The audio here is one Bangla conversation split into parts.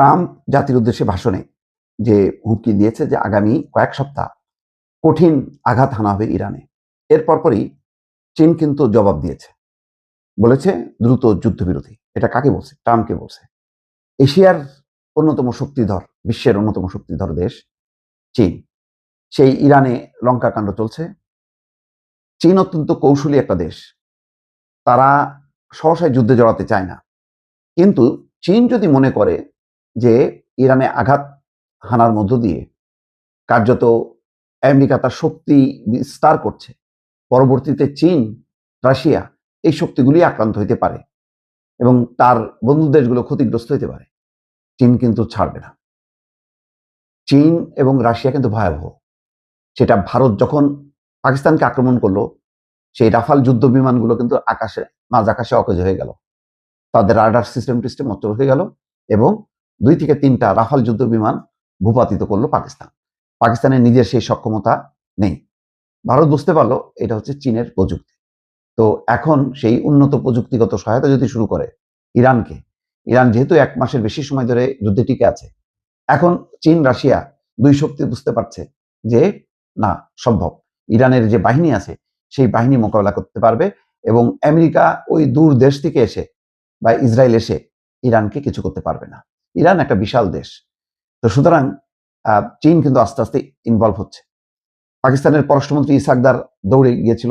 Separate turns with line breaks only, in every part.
ট্রাম্প জাতির উদ্দেশ্যে ভাষণে যে হুমকি দিয়েছে যে আগামী কয়েক সপ্তাহ কঠিন আঘাত হানা হবে ইরানে। এর পরপরই চীন কিন্তু জবাব দিয়েছে, বলেছে দ্রুত যুদ্ধবিরতি। এটা কাকে বলছে? ট্রাম্পকে বলছে। এশিয়ার অন্যতম শক্তিধর, বিশ্বের অন্যতম শক্তিধর দেশ চীন, সেই ইরানে লঙ্কা কাণ্ড চলছে। চীন অত্যন্ত কৌশলী একটা দেশ, তারা সহসায় যুদ্ধে জড়াতে চায় না। কিন্তু চীন যদি মনে করে যে ইরানে আঘাত হানার মধ্য দিয়ে কার্যত আমেরিকা তার শক্তি বিস্তার করছে, পরবর্তীতে চীন, রাশিয়া এই শক্তিগুলি আক্রান্ত হইতে পারে এবং তার বন্ধু দেশগুলো ক্ষতিগ্রস্ত হইতে পারে, চীন কিন্তু ছাড়বে না। চীন এবং রাশিয়া কিন্তু ভয়াবহ। সেটা ভারত যখন পাকিস্তানকে আক্রমণ করলো, সেই রাফাল যুদ্ধ বিমানগুলো কিন্তু মাঝ আকাশে অকেজ হয়ে গেল, তাদের রাডার সিস্টেম নষ্ট হয়ে গেল এবং 2 থেকে 3টা রাফাল যুদ্ধ বিমান ভূপাতিত করলো পাকিস্তান। পাকিস্তানের নিজের সেই সক্ষমতা নেই। ভারত বুঝতে পারলো এটা হচ্ছে চীনের প্রযুক্তি। তো এখন সেই উন্নত প্রযুক্তিগত সহায়তা যদি শুরু করে ইরানকে, ইরান যেহেতু 1 মাসের বেশি সময় ধরে যুদ্ধে টিকে আছে, এখন চীন রাশিয়া 2 শক্তি বুঝতে পারছে যে না, সম্ভব। ইরানের যে বাহিনী আছে সেই বাহিনী মোকাবেলা করতে পারবে এবং আমেরিকা ওই দূর দেশ থেকে এসে বা ইসরায়েল এসে ইরানকে কিছু করতে পারবে না। ইরান একটা বিশাল দেশ। তো সুতরাং চীন কিন্তু আস্তে আস্তে ইনভলভ হচ্ছে। পাকিস্তানের পররাষ্ট্রমন্ত্রী ইসাকদার দৌড়ে গিয়েছিল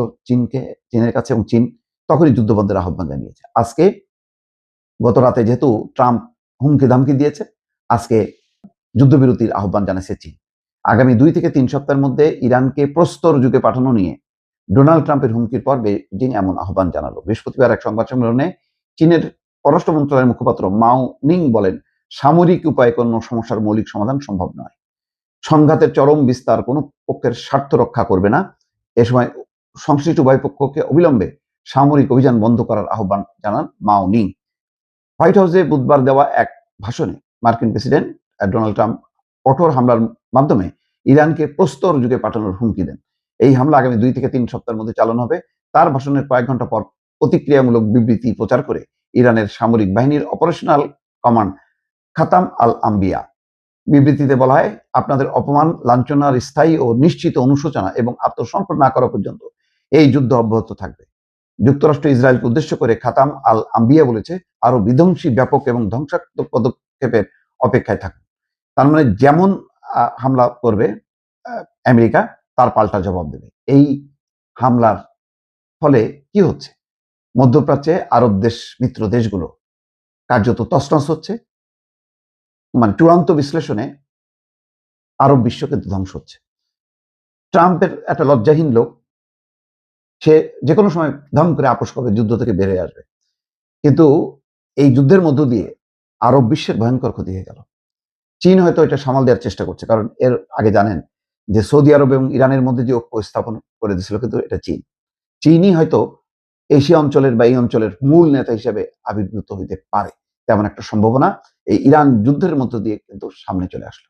চীনের কাছে এবং চীন তখনই যুদ্ধবন্ধের আহ্বান জানিয়েছে। আজকে গত রাতে যেহেতু ট্রাম্প হুমকি ধামকি দিয়েছে, আজকে যুদ্ধবিরতির আহ্বান জানাচ্ছে চীন। আগামী 2 থেকে 3 সপ্তাহের মধ্যে ইরানকে প্রস্তর যুগে পাঠানো নিয়ে ডোনাল্ড ট্রাম্পের হুমকির পর বেজিং এমন আহ্বান জানালো। বৃহস্পতিবার এক সংবাদ সম্মেলনে চীনের পররাষ্ট্র মন্ত্রণালয়ের মুখপাত্র মাও নিং বলেন, সামরিক উপায়ে কোনো সমস্যার মৌলিক সমাধান সম্ভব নয়। সংঘাতের চরম বিস্তার কোনো পক্ষের স্বার্থ রক্ষা করবে না। এ সময় সংশ্লিষ্ট উভয় পক্ষকে অবিলম্বে সামরিক অভিযান বন্ধ করার আহ্বান জানান মাও নিং। হোয়াইট হাউসে বুধবার দেওয়া এক ভাষণে মার্কিন প্রেসিডেন্ট ডোনাল্ড ট্রাম্প কঠোর হামলার মাধ্যমে ইরানকে প্রস্তর যুগে পাঠানোর হুমকি দেন। এই হামলা আগামী 2 থেকে 3 সপ্তাহের মধ্যে চালানো হবে। তার ভাষণের কয়েক ঘন্টা পর প্রতিক্রিয়ামূলক বিবৃতি প্রচার করে ইরানের সামরিক বাহিনীর অপারেশনাল কমান্ড খাতাম আল আম্বিয়া বিবৃতিতে বলা হয়, আপনাদের অপমান, লাঞ্ছনার স্থায়ী ও নিশ্চিত অনুশোচনা এবং আত্মসমর্পণ না করা পর্যন্ত এই যুদ্ধ অব্যাহত থাকবে। যুক্তরাষ্ট্র ইসরায়েলকে উদ্দেশ্য করে খাতাম আল আম্বিয়া বলেছে, আরো বিধ্বংসী, ব্যাপক এবং ধ্বংসাত্মক পদক্ষেপের অপেক্ষায় থাকুন। তার মানে যেমন হামলা করবে আমেরিকা, তার পাল্টা জবাব দেবে। এই হামলার ফলে কি হচ্ছে? মধ্যপ্রাচ্যে আরব দেশ, মিত্র দেশগুলো কার্যত তছনছ হচ্ছে। মানে চূড়ান্ত বিশ্লেষণে আরব বিশ্ব কিন্তু ধ্বংস হচ্ছে। ট্রাম্পের একটা লজ্জাহীন লোক, সে যে কোনো সময় ধম করে আপোষ করবে, যুদ্ধ থেকে বের হয়ে আসবে। কিন্তু এই যুদ্ধের মধ্য দিয়ে আরব বিশ্বের ভয়ঙ্কর ক্ষতি হয়ে গেল। চীন হয়তো এটা সামাল দেওয়ার চেষ্টা করছে, কারণ এর আগে জানেন যে সৌদি আরব এবং ইরানের মধ্যে যে ঐক্য স্থাপন করে দিয়েছিল, কিন্তু এটা চীনই হয়তো এশিয়া অঞ্চলের বা এই অঞ্চলের মূল নেতা হিসেবে আবির্ভূত হইতে পারে। তেমন একটা সম্ভাবনা এই ইরান যুদ্ধের মধ্য দিয়ে কিন্তু সামনে চলে আসলো।